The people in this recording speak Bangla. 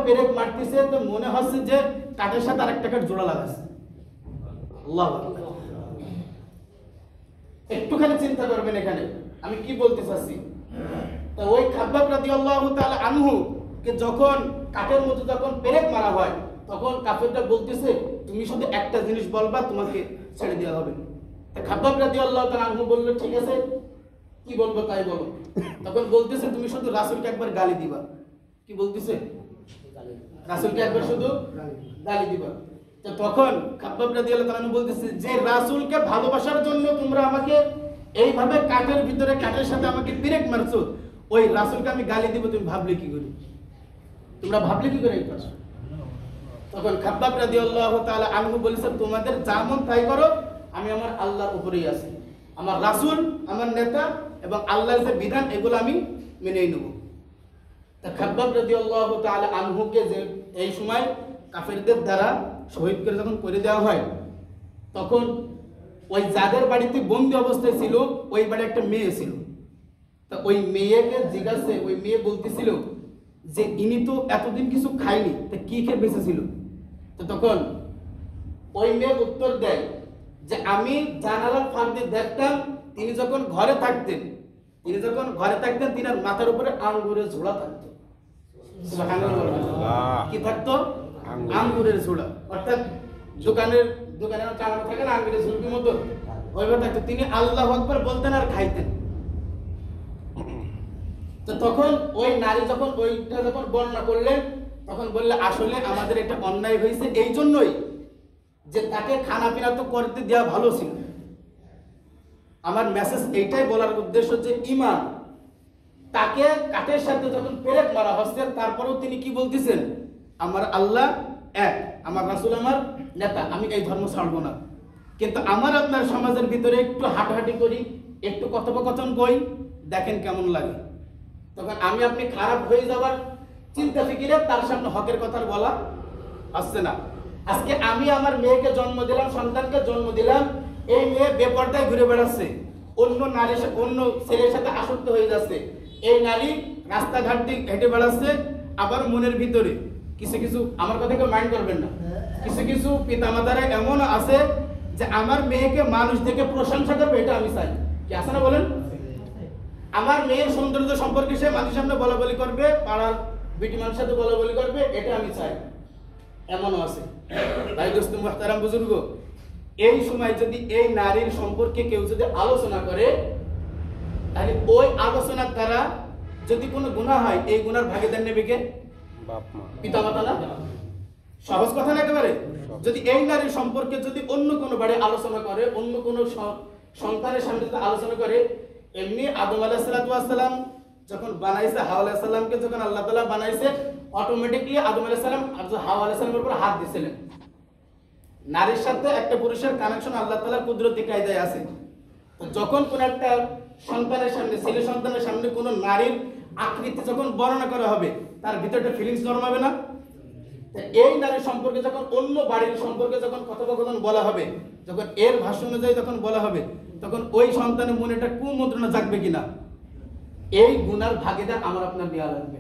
পেরেক মারতেছে তো মনে হচ্ছে যে কাঠের সাথে আরেকটা কাঠ জোড়া লাগাচ্ছে। আল্লাহু আকবার। একটুখানি চিন্তা করবেন এখানে আমি কি বলতে চাচ্ছি। তো ওই খাব্বাব রাদিয়াল্লাহু তাআলা আনহু কে যখন কাঠের মধ্যে যখন পেরেক মারা হয় তখন কাফেরটা বলতেছে তুমি শুধু একটা জিনিস বলবা তোমাকে ছেড়ে দেওয়া হবে। তো খাব্বাব রাদিয়াল্লাহু তাআলা আনহু বলল ঠিক আছে কি বলবো তাই বলো। তখন বলতেছে তুমি শুধু রাসূলকে একবার গালি দিবা। কি বলতেছে? রাসূলকে একবার শুধু গালি দিবা। তো তখন খাব্বাব রাদিয়াল্লাহু তাআলা আনহু বলতেছে যে রাসূলকে ভালোবাসার জন্য তোমরা আমাকে এইভাবে কাঠের ভিতরে কাঠের সাথে আমাকে পেরেক মারছো, ওই রাসূলকে আমি গালি দিব তুমি ভাবলে কি করে? তোমরা ভাবলে কি করে এই কথা? তখন খাব্বাব রাদিয়াল্লাহু তাআলা আনহু বলেছেন তোমাদের যা মন তাই করো, আমি আমার আল্লাহর উপরেই আছি। আমার রাসূল, আমার নেতা এবং আল্লাহর যে বিধান এগুলো আমি মেনেই নেব। তা খাব্বাব রাদিয়াল্লাহু তাআলা আনহুকে যে এই সময় কাফেরদের দ্বারা শহীদ করে যখন করে দেওয়া হয় তখন ওই যাদের বাড়িতে বন্দী অবস্থায় ছিল ওই বাড়ি একটা মেয়ে ছিল। তা ওই মেয়েকে জিজ্ঞাসা ওই মেয়ে বলতেছিল যে ইনি তো এতদিন কিছু খায়নি তা কি খেয়ে বেঁচে ছিল। তো তখন ওই মেয়ে উত্তর দেয় যে আমি জানালার ফাঁক দিয়ে দেখতাম তিনি যখন ঘরে থাকতেন তিনার মাথার উপরে আঙ্গুরের ঝোড়া থাকতো। কি থাকতো? আঙ্গুরের ঝোড়া, অর্থাৎ দোকানের টানানো থাকে না আঙ্গুরের ঝুলকির মতো, ওইভাবে থাকতো। তিনি আল্লাহু আকবার বলতেন আর খাইতেন। তো তখন ওই নারী যখন ওইটা যখন বর্ণনা করলেন তখন বললে আসলে আমাদের এটা অন্যায় হয়েছে এই জন্যই যে তাকে খানা পিনা তো করতে দেওয়া ভালো ছিল। আমার মেসেজ এইটাই বলার উদ্দেশ্য যে ঈমান তাকে কাঠের সাথে যখন পেরেক মারা হচ্ছে তারপরেও তিনি কি বলতেছেন আমার আল্লাহ এক, আমার রাসূল আমার নেতা, আমি এই ধর্ম ছাড়বো না। কিন্তু আমার আপনার সমাজের ভিতরে একটু হাঁটাহাঁটি করি, একটু কথোপকথন করি, দেখেন কেমন লাগে। তখন আমি আপনি খারাপ হয়ে যাওয়ার চিন্তা ফিকিরে তার সামনে হকের কথা বলা আসছে না। আজকে আমি আমার মেয়েকে জন্ম দিলাম, সন্তানকে জন্ম দিলাম, এই মেয়ে বেপরদায় ঘুরে বেড়াচ্ছে, অন্য নারীর অন্য ছেলের সাথে আসক্ত হয়ে যাচ্ছে। এই নারী রাস্তাঘাট দিয়ে হেঁটে বেড়াচ্ছে, আবার মনের ভিতরে কিছু কিছু, আমার কথা কেউ মাইন্ড করবেন না, কিছু কিছু পিতামাতারা এমন আছে যে আমার মেয়েকে মানুষ দেখে প্রশংসা করবে এটা আমি চাই। কি আছে না বলেন? আমার মেয়ের সৌন্দর্য সম্পর্কে সে মানুষের সামনে বলা বলি করবে, পাড়ার বিটি মানুষের সাথে বলা বলি করবে, এটা আমি চাই। এমনও আছে। ভাই দোস্ত মুহতারাম বুজুর্গ, এই সময় যদি এই নারীর সম্পর্কে কেউ যদি আলোচনা করে তাহলে ওই আলোচনার দ্বারা যদি কোনো গুনাহ হয় এই গুনার ভাগীদার নেবে কে? বাপ মা, পিতা মাতা না? সহজ কথা না একেবারে। যদি এই নারীর সম্পর্কে যদি অন্য কোনো বাড়ি আলোচনা করে, অন্য কোনো সন্তানের সামনে যদি আলোচনা করে, এমনি আদম আলাইহিস সালাম যখন বানাইছে হাওয়া আলাইহিস সালামকে, যখন আল্লাহ তাআলা বানাইছে অটোমেটিক্যালি আদম আলাইহিস সালাম আর হাওয়া আলাইহিস সালামের উপর হাত দিয়েছিলেন। নারীর সাথে একটা পুরুষের কানেকশন আল্লাহ তাআলার কুদরতি কায়দায় আছে। তো যখন কোন একটা সন্তানের সামনে, ছেলে সন্তানের সামনে কোন নারীর আকৃতি যখন বর্ণনা করা হবে তার ভিতরে ফিলিংস জন্মাবে না? এই নারীর সম্পর্কে যখন অন্য বাড়ির সম্পর্কে যখন কথোপকথন বলা হবে, যখন এর ভাষ্য অনুযায়ী যখন বলা হবে, তখন ওই সন্তানের মনে একটা কুমন্ত্রণা জাগবে কিনা? এই গুনার ভাগীদার আমার আপনার দেওয়া লাগবে।